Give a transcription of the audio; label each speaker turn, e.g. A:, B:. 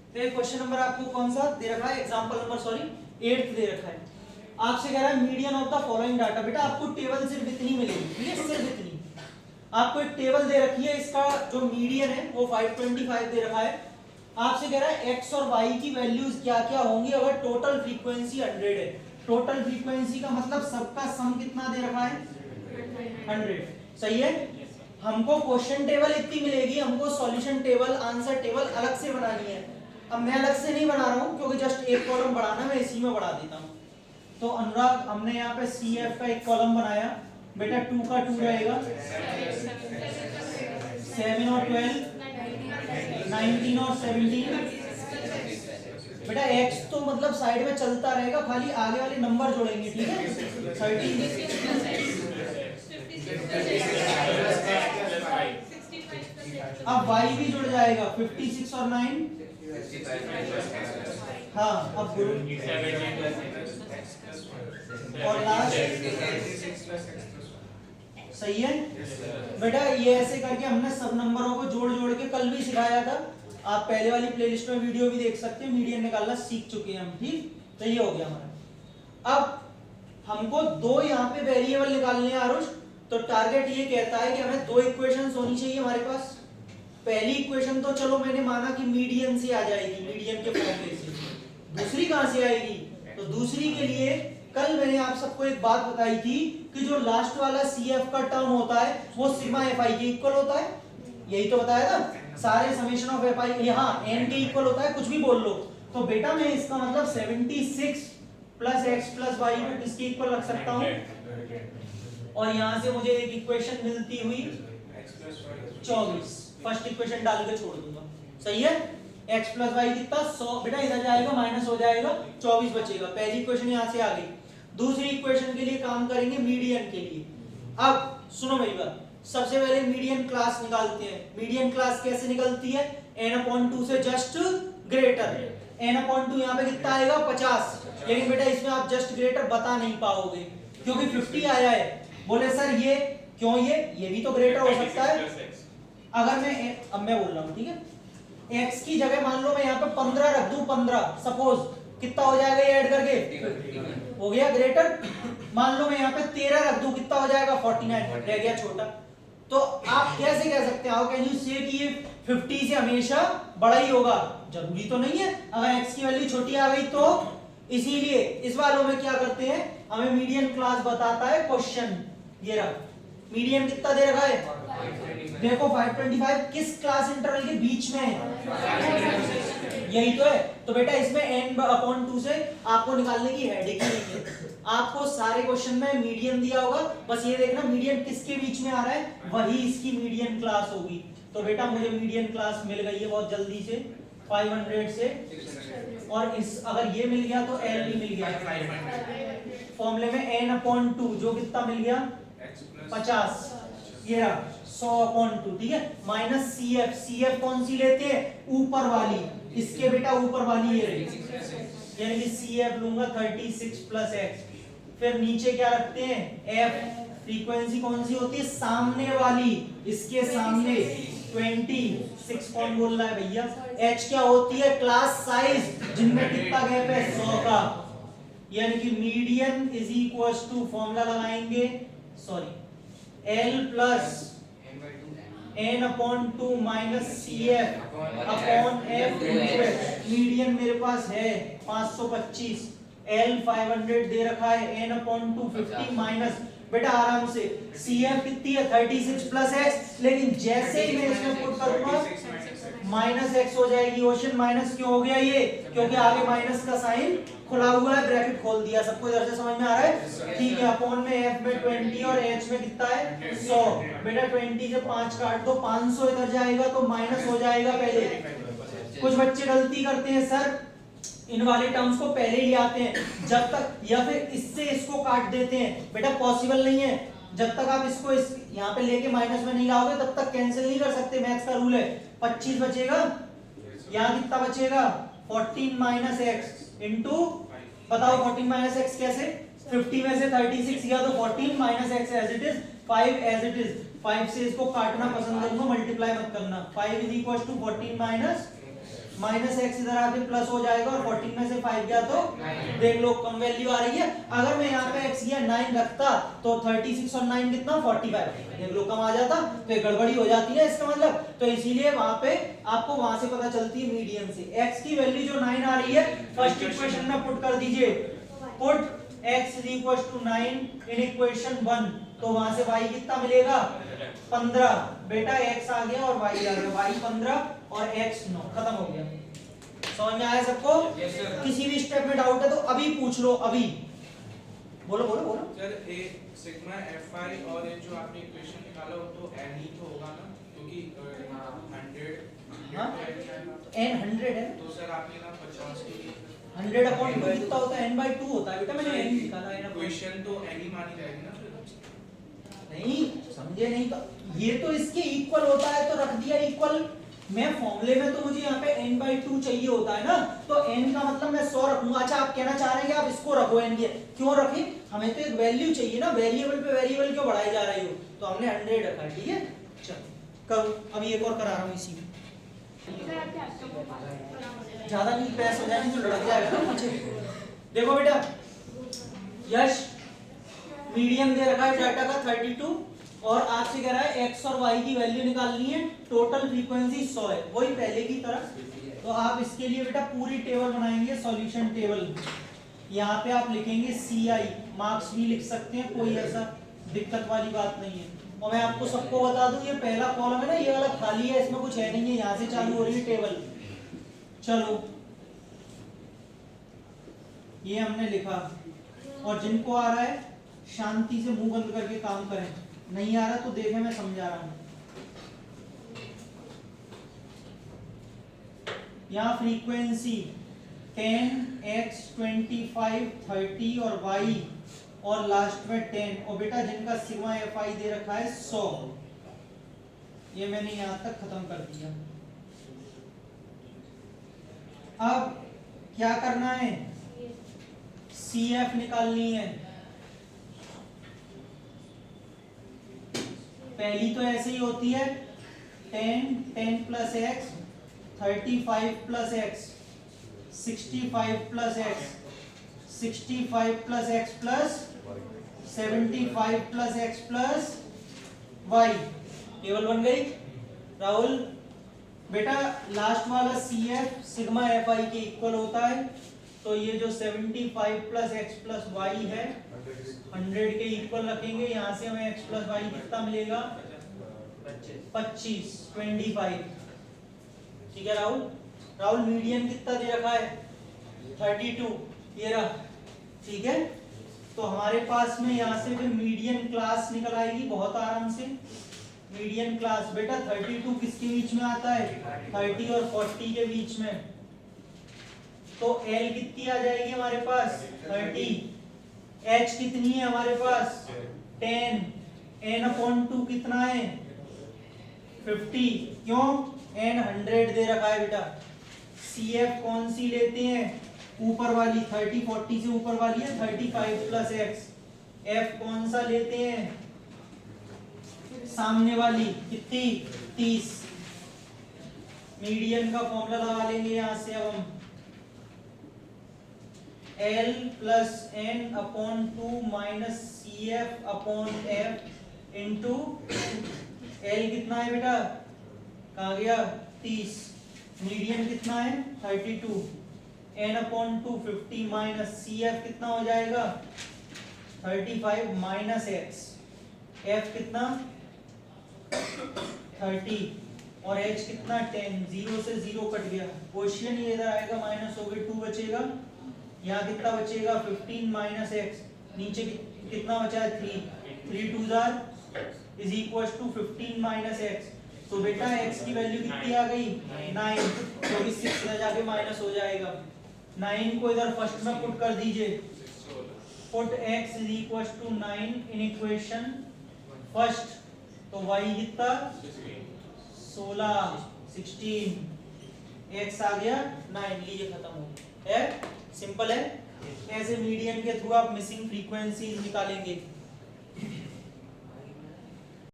A: तो ये question number आपको कौन सा दे रखा है, एग्जांपल नंबर 8 दे रखा है। आपसे कह रहा है median of the following data. बेटा आपको टेबल सिर्फ इतनी मिलेगी, ठीक है, सिर्फ इतनी। आपको एक टेबल दे रखी है, इसका जो मीडियन है वो 525 दे रखा है। आपसे कह रहा है एक्स और वाई की वैल्यूज क्या क्या होंगी अगर टोटल फ्रीक्वेंसी 100 है। टोटल फ्रीक्वेंसी का मतलब सबका सम कितना दे रखा है, 100। सही है। हमको क्वेश्चन टेबल इतनी मिलेगी, हमको सॉल्यूशन टेबल, आंसर टेबल अलग से बनानी है। अब मैं अलग से नहीं बना रहा हूं क्योंकि जस्ट एक कॉलम बढ़ाना, मैं इसी में बढ़ा देता हूं। तो अनुराग, हमने यहाँ पे CF का एक कॉलम बनाया। बेटा 2 का 2 रहेगा, 7 और 12, 19 और 17। बेटा x तो मतलब साइड में चलता रहेगा, खाली आगे वाले नंबर जोड़ेंगे, ठीक है। 30, अब y भी जुड़ जाएगा, 56 और 9। हाँ अब और लास्ट। सही है बेटा। ये ऐसे करके हमने सब नंबरों को जोड़ जोड़ के कल भी सिखाया था। आप पहले वाली प्लेलिस्ट में वीडियो भी देख सकते हैं, मीडियन निकालना सीख चुके हैं हम, ठीक। तो ये हो गया हमारा। अब हमको दो यहाँ पे वेरिएबल निकालने हैं आरुष। तो टारगेट ये कहता है कि हमें दो इक्वेशंस होनी चाहिए हमारे पास। पहली इक्वेशन तो चलो मैंने माना कि मीडियन से आ जाएगी, मीडियन के फॉर्मूले से। दूसरी कहां से आएगी? तो दूसरी के लिए कल मैंने आप सबको एक बात बताई थी कि जो लास्ट वाला CF का टर्म होता है वो सिग्मा FI के इक्वल होता है। यही तो बताया था, सारे समेशन ऑफ FI यहाँ n के इक्वल होता है, कुछ भी बोल लो। तो बेटा मैं इसका मतलब 76 प्लस x प्लस वाई को किसके इक्वल रख सकता हूँ? और यहाँ से मुझे एक इक्वेशन मिलती हुई 24। फर्स्ट इक्वेशन डाल के छोड़ दूंगा। सही है। x प्लस वाई कितना 100। बेटा इधर जाएगा माइनस हो जाएगा, 24 बचेगा। पहली इक्वेशन यहाँ से आ गई। दूसरी इक्वेशन के लिए काम करेंगे मीडियन के लिए। अब सुनो मेरी बात, सबसे पहले मीडियन क्लास निकालते हैं। मीडियन क्लास कैसे निकलती है? n/2 से जस्ट ग्रेटर। n/2 यहाँ पे कितना आएगा? 50। लेकिन बेटा इसमें आप जस्ट ग्रेटर बता नहीं पाओगे क्योंकि 50 आया है। बोले सर ये क्यों, ये भी तो ग्रेटर हो सकता है। अगर अब मैं बोल रहा हूँ, ठीक है, x की जगह मान लो मैं यहाँ पे 15 रख दूं, 15 सपोज, कितना हो जाएगा ये ऐड करके? हो गया ग्रेटर। मान लो मैं यहाँ पे 13 रख दूं, कितना हो जाएगा? 49, रह गया छोटा। तो आप कैसे कह सकते हैं, हाउ कैन यू से कि ये 50 से हमेशा बड़ा ही होगा? जरूरी तो नहीं है। अगर x की वैल्यू छोटी आ गई तो इसीलिए इस वालों में क्या करते हैं, हमें मीडियन क्लास बताता है क्वेश्चन। ये रहा मीडियन कितना दे रखा है, देखो 525 किस क्लास इंटरवल के बीच में है? यही तो है। तो बेटा इसमें n/2 से आपको निकालने की हेडेक ही नहीं है। आपको सारे क्वेश्चन में मीडियन दिया होगा, बस ये देखना मीडियन किसके बीच में आ रहा है, वही इसकी मीडियन क्लास होगी। तो बेटा मुझे मीडियन क्लास मिल गई है बहुत जल्दी से, 500 से। और इस अगर ये मिल गया तो L भी मिल गया फॉर्मूले में n/2, जो कितना मिल गया? 50। ये रहा 100/2, ठीक है। माइनस CF कौन सी लेते हैं? ऊपर वाली। इसके बेटा ऊपर वाली ये रही, यानी कि CF लूंगा 36 प्लस x। फिर नीचे क्या रखते हैं? F। फ्रीक्वेंसी कौन सी होती है? सामने वाली, इसके सामने 26। कौन बोल रहा है भैया? H क्या होती है? क्लास साइज, जिनमें कितना गैप है? 100 का। यानी कि median is equal to, formula लगाएंगे, sorry, L plus n/2 minus CF upon F। Median मेरे पास है 525, L 500 दे रखा है, n/2 50 माइनस, बेटा आराम से CF कितनी है? 36 प्लस x। लेकिन जैसे ही मैं इसमें पुट करूंगा माइनस x हो जाएगी। ओशन माइनस क्यों हो गया ये? क्योंकि आगे माइनस का साइन खुला हुआ है, ब्रैकेट खोल दिया। सबको इधर से समझ में आ रहा है? ठीक है। अपॉन में F में 20 और H में कितना है? 100। बेटा 20 से 5 काट दो, 500 इधर जाएगा तो माइनस हो जाएगा पहले। कुछ बच्चे गलती करते हैं, सर इन वाले टर्म्स को पहले ही आते हैं जब तक, या फिर इससे इसको काट देते हैं। बेटा पॉसिबल नहीं है, जब तक आप इसको यहाँ पे लेके माइनस में नहीं लाओगे तब तक कैंसिल नहीं कर सकते। मैथ्स का रूल है। 25 बचेगा, यहाँ कितना बचेगा? 14 माइनस x इंटू, बताओ 14 माइनस एक्स कैसे? 50 में से 36 गया तो 14 minus x as it is 5 as it is. 5 से इसको काटना पसंद करूंगा, मल्टीप्लाई मत करना। 5 is equal to 14 minus minus x इधर आके प्लस हो जाएगा और 14 में से 5 गया तो देख लो कम वैल्यू आ रही है। अगर मैं यहाँ पे x या 9 रखता तो 36 और 9 कितना 45, देख लो कम आ जाता, तो ये गड़बड़ी हो जाती है इसका मतलब। तो इसीलिए वहां पे आपको वहां से पता चलती है मीडियन से। x की वैल्यू जो 9 आ रही है फर्स्ट इक्वेशन में पुट कर दीजिए, put x is equals to 9 in equation 1, तो वहां से y कितना मिलेगा 15, बेटा x आ गया और y आ गया, y 15 और x 9, खत्म हो गया। समझ में आया सबको? किसी भी स्टेप में डाउट है तो अभी पूछ लो, अभी बोलो बोलो बोलो।
B: सर ए सिग्मा fi और ये जो आपने इक्वेशन निकाला हो तो n ही तो होगा ना, क्योंकि 100
A: हाँ n 100 है
B: तो सर आपने कहा 50 के लिए
A: 100 अपॉन 2 कितना होता है, n/2 होता है बेटा, मैंने n निकाला है ना।
B: इक्वेशन तो n ही मानी जाएगी ना फिर।
A: नहीं समझे नहीं, तो ये तो इसके इक्वल होता है तो रख दिया इक्वल। मैं फॉर्मूले में तो मुझे यहाँ पे n/2 चाहिए होता है ना, तो n का मतलब मैं 100 रखूंगा। अच्छा आप कहना चाह रहे हैं कि आप इसको रखो n के, क्यों रखें, हमें तो एक वैल्यू चाहिए ना, वेरिएबल पे वेरिएबल क्यों बढ़ाई जा रही हो, तो हमने 100 रखा है। ठीक है चलो करो, अभी एक और करा रहा हूँ इसी में, ज्यादा नहीं पैस हो जाएगी तो लड़क जाएगा ना मुझे। देखो बेटा यश मीडियम दे रखा है डाटा का 32 और आपसे कह रहा है x और y की वैल्यू निकालनी है, टोटल फ्रीक्वेंसी 100 है, वही पहले की तरह। तो आप इसके लिए बेटा पूरी टेबल बनाएंगे, सॉल्यूशन टेबल। यहाँ पे आप लिखेंगे CI, मार्क्स भी लिख सकते हैं, कोई ऐसा दिक्कत वाली बात नहीं है। और मैं आपको सबको बता दूं ये पहला कॉलम है ना, ये वाला खाली है, इसमें कुछ है नहीं है, यहाँ से चालू हो रही है टेबल। चलो ये हमने लिखा, और जिनको आ रहा है शांति से मुंह बंद करके काम करें, नहीं आ रहा तो देखें मैं समझा रहा हूं। यहाँ फ्रीक्वेंसी 10, x, 25, 30 और y और लास्ट में 10, और बेटा जिनका सिग्मा fi दे रखा है 100, ये मैंने यहाँ तक खत्म कर दिया। अब क्या करना है, CF निकालनी है। पहली तो ऐसे ही होती है 10, 10 plus x, 35 plus x, 65 plus x, 65 plus x plus 75 plus x plus y, table बन गई। राहुल बेटा लास्ट वाला CF सिग्मा FI के इक्वल होता है, तो ये जो 75 प्लस एक्स प्लस वाई है 100 के इक्वल रखेंगे। यहाँ से हमें x प्लस वाई कितना मिलेगा 25, 25। ठीक है राहुल, राहुल मीडियन कितना दे रखा है 32, ये रहा। ठीक है तो हमारे पास में यहाँ से फिर मीडियन क्लास निकल आएगी बहुत आराम से। मीडियन क्लास बेटा 32 किसके बीच में आता है 30 और 40 के बीच में, तो L कितनी आ जाएगी हमारे पास 30, H कितनी है हमारे पास 10, n/2 कितना है 50, क्यों n 100 दे रखा है बेटा। CF कौन सी लेते हैं ऊपर वाली 30 40 से ऊपर वाली है 35 प्लस x, F कौन सा लेते हैं सामने वाली कितनी 30। मीडियन का फॉर्मूला लगा लेंगे यहां से अब हम, L plus n/2 minus CF upon F into L कितना है बेटा कहाँ गया 30, मीडियन कितना है 32, n/2 50 माइनस CF कितना हो जाएगा 35 माइनस x, F कितना 30 और h कितना 10, 0 से 0 कट गया, क्वेश्चन ये इधर आएगा माइनस हो गए 2 बचेगा, यहाँ कितना बचेगा 15 माइनस x, नीचे कितना बचा है 3, 3 2 is equal to 15 minus x। तो बेटा x की वैल्यू कितनी आ गई 9, क्योंकि 6 इधर जाके माइनस हो जाएगा। 9 को इधर फर्स्ट में पुट कर दीजिए, put x is equal to 9 in equation first, तो y कितना 16, 16, x आ गया 9, लीजिए खत्म हो गया। है सिंपल है। ऐसे मीडियन के थ्रू आप मिसिंग फ्रीक्वेंसीज निकालेंगे।